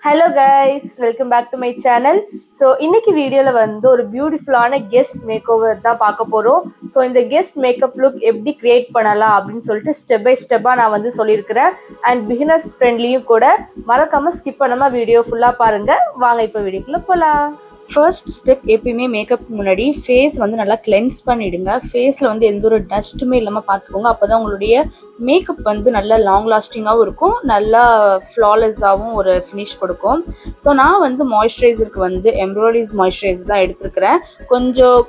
Hello guys, welcome back to my channel. So இன்னைக்கு வீடியோவில் வந்து ஒரு பியூட்டிஃபுல்லான கெஸ்ட் மேக் ஓவர் தான் பார்க்க போகிறோம். ஸோ இந்த கெஸ்ட் மேக்கப் லுக் எப்படி கிரியேட் பண்ணலாம் அப்படின்னு சொல்லிட்டு ஸ்டெப் பை ஸ்டெப்பாக நான் வந்து சொல்லியிருக்கிறேன். அண்ட் பிகினர்ஸ் ஃப்ரெண்ட்லியும் கூட. மறக்காமல் ஸ்கிப் பண்ணாமல் வீடியோ ஃபுல்லாக பாருங்கள். வாங்க இப்போ வீடியோக்குள்ளே போகலாம். ஃபர்ஸ்ட் ஸ்டெப், எப்பயுமே மேக்கப் முன்னாடி ஃபேஸ் வந்து நல்லா கிளென்ஸ் பண்ணிவிடுங்க. ஃபேஸில் வந்து எந்த ஒரு டஸ்ட்டுமே இல்லாமல் பார்த்துக்கோங்க. அப்போ தான் உங்களுடைய மேக்கப் வந்து நல்லா லாங் லாஸ்டிங்காகவும் இருக்கும், நல்லா ஃப்ளாலெஸ்ஸாகவும் ஒரு ஃபினிஷ் கொடுக்கும். ஸோ நான் வந்து மாய்ஸ்சரைசருக்கு வந்து எம்ப்ராய்டரிஸ் மாய்ஸ்சரைசர் தான் எடுத்துருக்கிறேன். கொஞ்சம்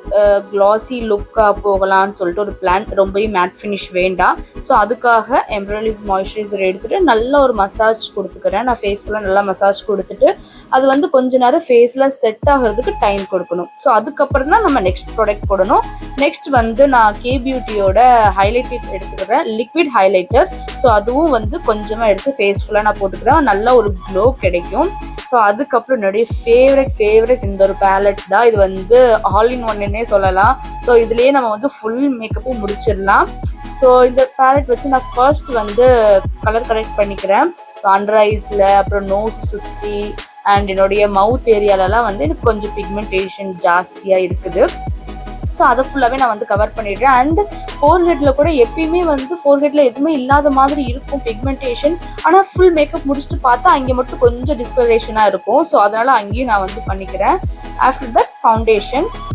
க்ளாஸி லுக்காக போகலான்னு சொல்லிட்டு ஒரு பிளான், ரொம்பவே மேட் ஃபினிஷ் வேண்டாம். ஸோ அதுக்காக எம்ப்ராய்டரிஸ் மாய்ஸ்சரைசர் எடுத்துகிட்டு நல்லா ஒரு மசாஜ் கொடுத்துக்கிறேன். நான் ஃபேஸ் ஃபுல்லாக நல்லா மசாஜ் கொடுத்துட்டு அது வந்து கொஞ்ச நேரம் ஃபேஸில் செட் ஆகிறதுக்கு டைம் கொடுக்கணும். ஸோ அதுக்கப்புறம் தான் நம்ம நெக்ஸ்ட் ப்ராடக்ட் போடணும். நெக்ஸ்ட் வந்து நான் கே பியூட்டியோட ஹைலைட்டர் எடுத்துக்கிறேன், லிக்விட் ஹைலைட்டர். ஸோ அதுவும் வந்து கொஞ்சமாக எடுத்து ஃபேஸ் ஃபுல்லாக நான் போட்டுக்கிறேன். நல்ல ஒரு க்ளோ கிடைக்கும். ஸோ அதுக்கப்புறம் என்னுடைய ஃபேவரட் இந்த ஒரு பேலட் தான். இது வந்து ஆல் இன் ஒன்னுன்னே சொல்லலாம். ஸோ இதுலேயே நம்ம வந்து ஃபுல் மேக்கப்பும் முடிச்சிடலாம். ஸோ இந்த பேலட் வச்சு நான் ஃபர்ஸ்ட் வந்து கலர் கரெக்ட் பண்ணிக்கிறேன். அண்டர் ஐஸில், அப்புறம் நோஸ் சுற்றி, அண்ட் என்னுடைய மவுத் ஏரியாலலாம் வந்து எனக்கு கொஞ்சம் பிக்மெண்டேஷன் ஜாஸ்தியாக இருக்குது. ஸோ அதை ஃபுல்லாகவே நான் வந்து கவர் பண்ணிடுறேன். அண்ட் ஃபோர்ஹெட்டில் கூட எப்பயுமே வந்து ஃபோர்ஹெட்டில் எதுவுமே இல்லாத மாதிரி இருக்கும் பிக்மெண்டேஷன். ஆனால் ஃபுல் மேக்கப் முடிச்சுட்டு பார்த்தா அங்கே மட்டும் கொஞ்சம் டிஸ்கலரேஷனாக இருக்கும். ஸோ அதனால் அங்கேயும் நான் வந்து பண்ணிக்கிறேன். ஆஃப்டர் தட்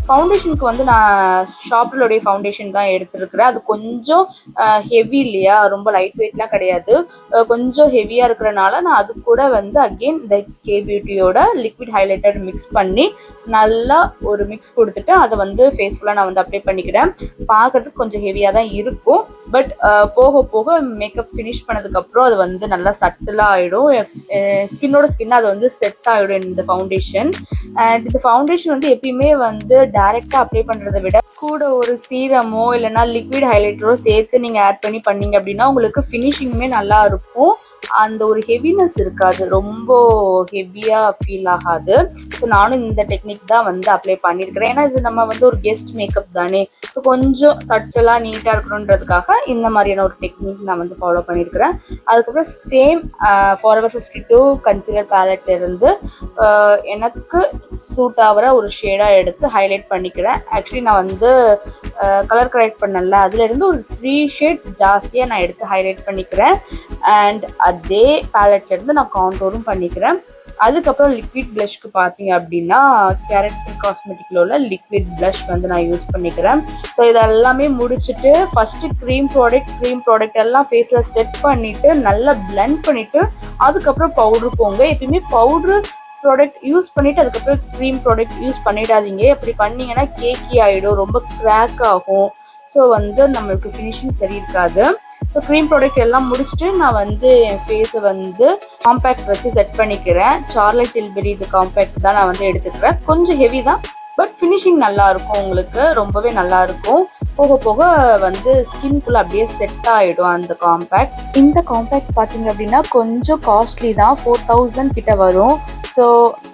ஃபவுண்டேஷனுக்கு வந்து நான் ஷாப்லோடைய ஃபவுண்டேஷன் தான் எடுத்துருக்கிறேன். அது கொஞ்சம் ஹெவி இல்லையா, ரொம்ப லைட் வெயிட்லாம் கிடையாது, கொஞ்சம் ஹெவியாக இருக்கிறனால நான் அது கூட வந்து அகெயின் இந்த கே பியூட்டியோட லிக்விட் ஹைலைட்டர் மிக்ஸ் பண்ணி நல்லா ஒரு மிக்ஸ் கொடுத்துட்டு அதை வந்து ஃபேஸ் ஃபுல்லாக நான் வந்து அப்ளை பண்ணிக்கிறேன். பார்க்குறதுக்கு கொஞ்சம் ஹெவியாக தான் இருக்கும். பட் போக போக மேக்கப் ஃபினிஷ் பண்ணதுக்கப்புறம் அது வந்து நல்லா சட்டிலாக ஆகிடும். ஸ்கின் அது வந்து செட் ஆகிடும் இந்த ஃபவுண்டேஷன். அண்ட் இந்த ஃபவுண்டேஷன் வந்து எப்பயுமே வந்து டைரெக்டாக அப்ளை பண்ணுறதை விட கூட ஒரு சீரமோ இல்லைனா லிக்விட் ஹைலைட்டரோ சேர்த்து நீங்கள் ஆட் பண்ணீங்க அப்படின்னா உங்களுக்கு ஃபினிஷிங்குமே நல்லா இருக்கும். அந்த ஒரு ஹெவினஸ் இருக்காது, ரொம்ப ஹெவியாக ஃபீல் ஆகாது. ஸோ நானும் இந்த டெக்னிக் தான் வந்து அப்ளை பண்ணியிருக்கிறேன். ஏன்னா இது நம்ம வந்து ஒரு கெஸ்ட் மேக்கப் தானே. ஸோ கொஞ்சம் சட்டலாக நீட்டாக இருக்கணுன்றதுக்காக இந்த மாதிரியான ஒரு டெக்னிக் நான் வந்து ஃபாலோ பண்ணியிருக்கிறேன். அதுக்கப்புறம் சேம் ஃபாரெவர் 52 கன்சீலர் பேலட்லேருந்து எனக்கு சூட் ஆகிற ஒரு ஷேடாக எடுத்து ஹைலைட் பண்ணிக்கிறேன். ஆக்சுவலி நான் வந்து கலர் கரெக்ட் பண்ணல, அதுலேருந்து ஒரு 3 ஷேட் ஜாஸ்தியாக நான் எடுத்து ஹைலைட் பண்ணிக்கிறேன். அண்ட் அதே பேலட்லேருந்து நான் கான்டோரும் பண்ணிக்கிறேன். அதுக்கப்புறம் லிக்விட் ப்ளஷ்க்கு பார்த்தீங்க அப்படின்னா கேரக்டர் காஸ்மெட்டிக்கில் உள்ள லிக்விட் ப்ளஷ் வந்து நான் யூஸ் பண்ணிக்கிறேன். ஸோ இதெல்லாமே முடிச்சுட்டு ஃபஸ்ட்டு க்ரீம் ப்ராடக்ட் எல்லாம் ஃபேஸில் செட் பண்ணிவிட்டு நல்லா பிளெண்ட் பண்ணிவிட்டு அதுக்கப்புறம் பவுட்ரு போங்க. எப்பயுமே பவுட்ரு ப்ராடக்ட் யூஸ் பண்ணிவிட்டு அதுக்கப்புறம் க்ரீம் ப்ராடக்ட் யூஸ் பண்ணிடாதீங்க. அப்படி பண்ணிங்கன்னா கேக்கி ஆகிடும், ரொம்ப க்ராக் ஆகும். ஸோ வந்து நம்மளுக்கு ஃபினிஷிங் சரி இருக்காது. ஸோ க்ரீம் ப்ராடக்ட் எல்லாம் முடிச்சுட்டு நான் வந்து என் ஃபேஸை வந்து காம்பேக்ட் வச்சு செட் பண்ணிக்கிறேன். சார்லட் டில்பெரி இது காம்பேக்ட் தான் நான் வந்து எடுத்துக்கிறேன். கொஞ்சம் ஹெவி தான், பட் ஃபினிஷிங் நல்லாயிருக்கும், உங்களுக்கு ரொம்பவே நல்லாயிருக்கும். போக போக வந்து ஸ்கின்குள்ளே அப்படியே செட் ஆகிடும் அந்த காம்பேக்ட். இந்த காம்பேக்ட் பார்த்தீங்க அப்படின்னா கொஞ்சம் காஸ்ட்லி தான், 4000 கிட்ட வரும். ஸோ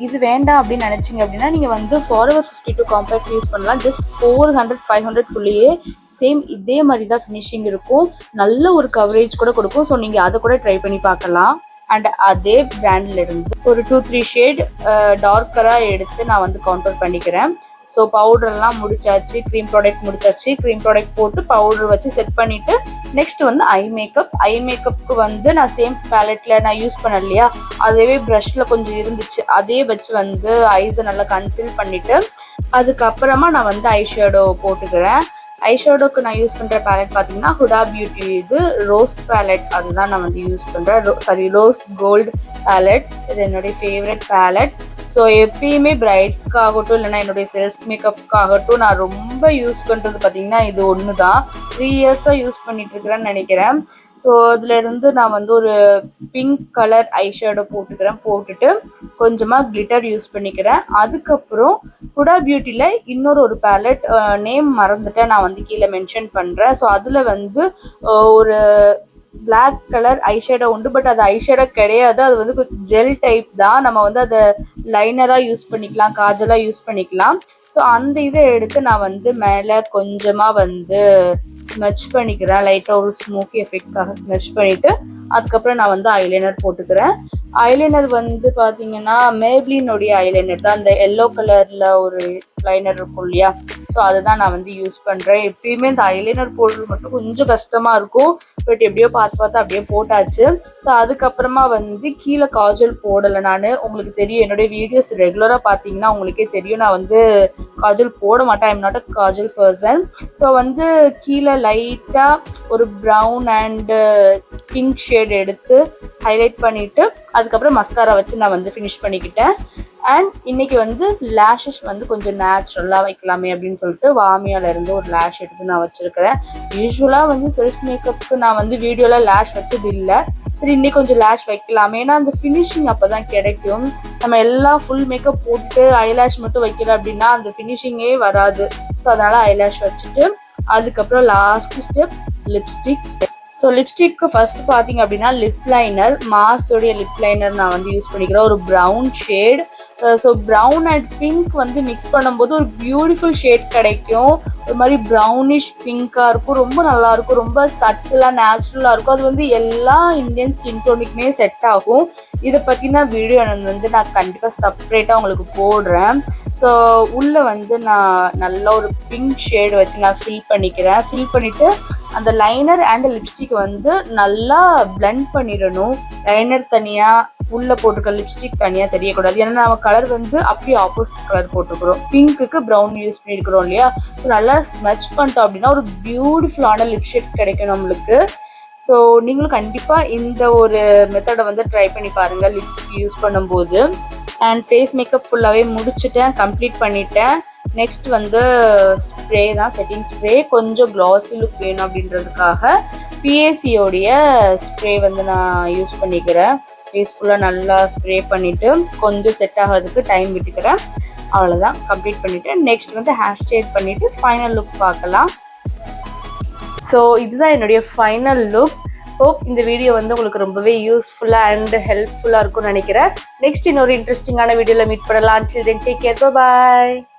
இது வேண்டாம் அப்படின்னு நினச்சிங்க அப்படின்னா நீங்கள் வந்து ஃபாரெவர் 52 காம்பேக்ட் யூஸ் பண்ணலாம். ஜஸ்ட் 400-500குள்ளேயே சேம் இதே மாதிரி தான் ஃபினிஷிங் இருக்கும், நல்ல ஒரு கவரேஜ் கூட கொடுக்கும். ஸோ நீங்கள் அதை கூட ட்ரை பண்ணி பார்க்கலாம். அண்ட் அதே பிராண்டில் இருந்து ஒரு 2-3 ஷேட் டார்க்கராக எடுத்து நான் வந்து கான்டோர் பண்ணிக்கிறேன். ஸோ பவுடர்லாம் முடிச்சாச்சு, க்ரீம் ப்ராடக்ட் போட்டு பவுடர் வச்சு செட் பண்ணிவிட்டு நெக்ஸ்ட் வந்து ஐ மேக்கப்புக்கு வந்து நான் சேம் பேலட்டில் நான் யூஸ் பண்ண இல்லையா, அதே ப்ரஷில் கொஞ்சம் இருந்துச்சு, அதே வச்சு வந்து ஐஸை நல்லா கன்சீல் பண்ணிவிட்டு அதுக்கப்புறமா நான் வந்து ஐ ஷேடோ போட்டுக்கிறேன். ஐஷேடோக்கு நான் யூஸ் பண்ணுற பேலட் பார்த்தீங்கன்னா ஹுடா பியூட்டி இது ரோஸ் பேலட், அதுதான் நான் வந்து யூஸ் பண்ணுறேன். ரோஸ் கோல்டு பேலட், இது என்னுடைய ஃபேவரட் பேலட். ஸோ எப்பயுமே பிரைட்ஸ்க்காகட்டும் இல்லைனா என்னுடைய செல்ஃப் மேக்கப்புக்காகட்டும் நான் ரொம்ப யூஸ் பண்ணுறது பார்த்தீங்கன்னா இது ஒன்று தான். 3 இயர்ஸாக யூஸ் பண்ணிகிட்ருக்கிறேன்னு நினைக்கிறேன். ஸோ அதுலேருந்து நான் வந்து ஒரு பிங்க் கலர் ஐஷேடோ போட்டுட்டு கொஞ்சமாக கிளிட்டர் யூஸ் பண்ணிக்கிறேன். அதுக்கப்புறம் ஹுடா பியூட்டியில் இன்னொரு ஒரு பேலட், நேம் மறந்துட்டேன், நான் வந்து கீழே மென்ஷன் பண்ணுறேன். ஸோ அதில் வந்து ஒரு பிளாக் கலர் ஐஷேடோ உண்டு. பட் அது ஐஷேடோ கிடையாது, அது வந்து ஜெல் டைப் தான். நம்ம வந்து அதை லைனராக யூஸ் பண்ணிக்கலாம், காஜலாக யூஸ் பண்ணிக்கலாம். ஸோ அந்த இதை எடுத்து நான் வந்து மேலே கொஞ்சமாக வந்து ஸ்மெச் பண்ணிக்கிறேன். லைட்டாக ஒரு ஸ்மோக்கி எஃபெக்ட்காக ஸ்மெச் பண்ணிவிட்டு அதுக்கப்புறம் நான் வந்து ஐலைனர் போட்டுக்கிறேன். ஐலைனர் வந்து பார்த்தீங்கன்னா மேப்ளினுடைய ஐலைனர் தான். அந்த எல்லோ கலரில் ஒரு லைனர் இருக்கும் இல்லையா, ஸோ அதுதான் நான் வந்து யூஸ் பண்ணுறேன். எப்பயுமே இந்த ஐலைனர் போடுறது மட்டும் கொஞ்சம் கஷ்டமாக இருக்கும். பட் எப்படியோ பார்த்து அப்படியே போட்டாச்சு. ஸோ அதுக்கப்புறமா வந்து கீழே காஜல் போடலை நான். உங்களுக்கு தெரியும், என்னுடைய வீடியோஸ் ரெகுலராக பார்த்தீங்கன்னா உங்களுக்கே தெரியும், நான் வந்து காஜல் போட மாட்டேன். I'm not a Kajal person. So வந்து கீழே லைட்டாக ஒரு ப்ரௌன் அண்டு பிங்க் ஷேட் எடுத்து ஹைலைட் பண்ணிவிட்டு அதுக்கப்புறம் மஸ்காரா வச்சு நான் வந்து ஃபினிஷ் பண்ணிக்கிட்டேன். அண்ட் இன்னைக்கு வந்து லேஷஸ் வந்து கொஞ்சம் நேச்சுரலாக வைக்கலாமே அப்படின்னு சொல்லிட்டு வாமியாலேருந்து ஒரு லேஷ் எடுத்து நான் வச்சுருக்கிறேன். யூஸ்வலாக வந்து செல்ஃப் மேக்கப்புக்கு நான் வந்து வீடியோவில் லேஷ் வச்சது இல்லை. சரி இன்னைக்கு கொஞ்சம் லேஷ் வைக்கலாமே, ஏன்னா அந்த ஃபினிஷிங் அப்போ தான் கிடைக்கும். நம்ம எல்லாம் ஃபுல் மேக்கப் போட்டு ஐலேஷ் மட்டும் வைக்கல அப்படின்னா அந்த ஃபினிஷிங்கே வராது. ஸோ அதனால் ஐலேஷ் வச்சுட்டு அதுக்கப்புறம் last step lipstick. So lipstick first பார்த்தீங்க அப்படின்னா லிப் லைனர், மார்ஸோடைய லிப் லைனர் நான் வந்து யூஸ் பண்ணிக்கிறேன். ஒரு brown shade. So brown and pink வந்து மிக்ஸ் பண்ணும்போது ஒரு பியூட்டிஃபுல் ஷேட் கிடைக்கும். ஒரு மாதிரி ப்ரௌனிஷ் பிங்காக இருக்கும், ரொம்ப நல்லாயிருக்கும், ரொம்ப சட்டிலாக நேச்சுரலாக இருக்கும். அது வந்து எல்லா இந்தியன் ஸ்கின் டோனுக்குமே செட் ஆகும். இதை பற்றின வீடியோ வந்து நான் கண்டிப்பாக செப்ரேட்டாக உங்களுக்கு போடுறேன். ஸோ உள்ளே வந்து நான் நல்லா ஒரு பிங்க் ஷேடு வச்சு நான் ஃபில் பண்ணிக்கிறேன். ஃபில் பண்ணிவிட்டு அந்த லைனர் அண்ட் லிப்ஸ்டிக் வந்து நல்லா பிளெண்ட் பண்ணிடணும். லைனர் தனியாக, உள்ளே போட்டுக்க லிப்ஸ்டிக் தனியாக தெரியக்கூடாது. ஏன்னா நம்ம கலர் வந்து அப்படியே ஆப்போசிட் கலர் போட்டுக்கிறோம். பிங்க்குக்கு ப்ரௌன் யூஸ் பண்ணியிருக்கிறோம் இல்லையா. ஸோ நல்லா ஸ்மெச் பண்ணிட்டோம் அப்படின்னா ஒரு பியூட்டிஃபுல்லான லிப்ஸ்டிக் கிடைக்கும் நம்மளுக்கு. ஸோ நீங்களும் கண்டிப்பாக இந்த ஒரு மெத்தடை வந்து ட்ரை பண்ணி பாருங்கள் லிப்ஸ்டிக் யூஸ் பண்ணும்போது. அண்ட் ஃபேஸ் மேக்கப் ஃபுல்லாகவே முடிச்சுட்டேன், கம்ப்ளீட் பண்ணிட்டேன். நெக்ஸ்ட் வந்து ஸ்ப்ரே தான், செட்டிங் ஸ்ப்ரே. கொஞ்சம் க்ளாஸி லுக் வேணும் அப்படின்றதுக்காக பிஏசியோடைய ஸ்ப்ரே வந்து நான் யூஸ் பண்ணிக்கிறேன். ஃபேஸ் ஃபுல்லாக நல்லா ஸ்ப்ரே பண்ணிவிட்டு கொஞ்சம் செட் ஆகிறதுக்கு டைம் விட்டுக்கிறேன். அவ்வளோதான், கம்ப்ளீட் பண்ணிவிட்டு நெக்ஸ்ட் வந்து ஹேர் ஸ்ட்ரைட் பண்ணிவிட்டு ஃபைனல் லுக் பார்க்கலாம். ஸோ இதுதான் என்னுடைய ஃபைனல் லுக். ஹோப் இந்த வீடியோ வந்து உங்களுக்கு ரொம்பவே யூஸ்ஃபுல்லாக அண்ட் ஹெல்ப்ஃபுல்லாக இருக்கும்னு நினைக்கிறேன். நெக்ஸ்ட் இன்னொரு இன்ட்ரெஸ்டிங்கான வீடியோவில் மீட் பண்ணலாம். Until then, take care. Bye bye.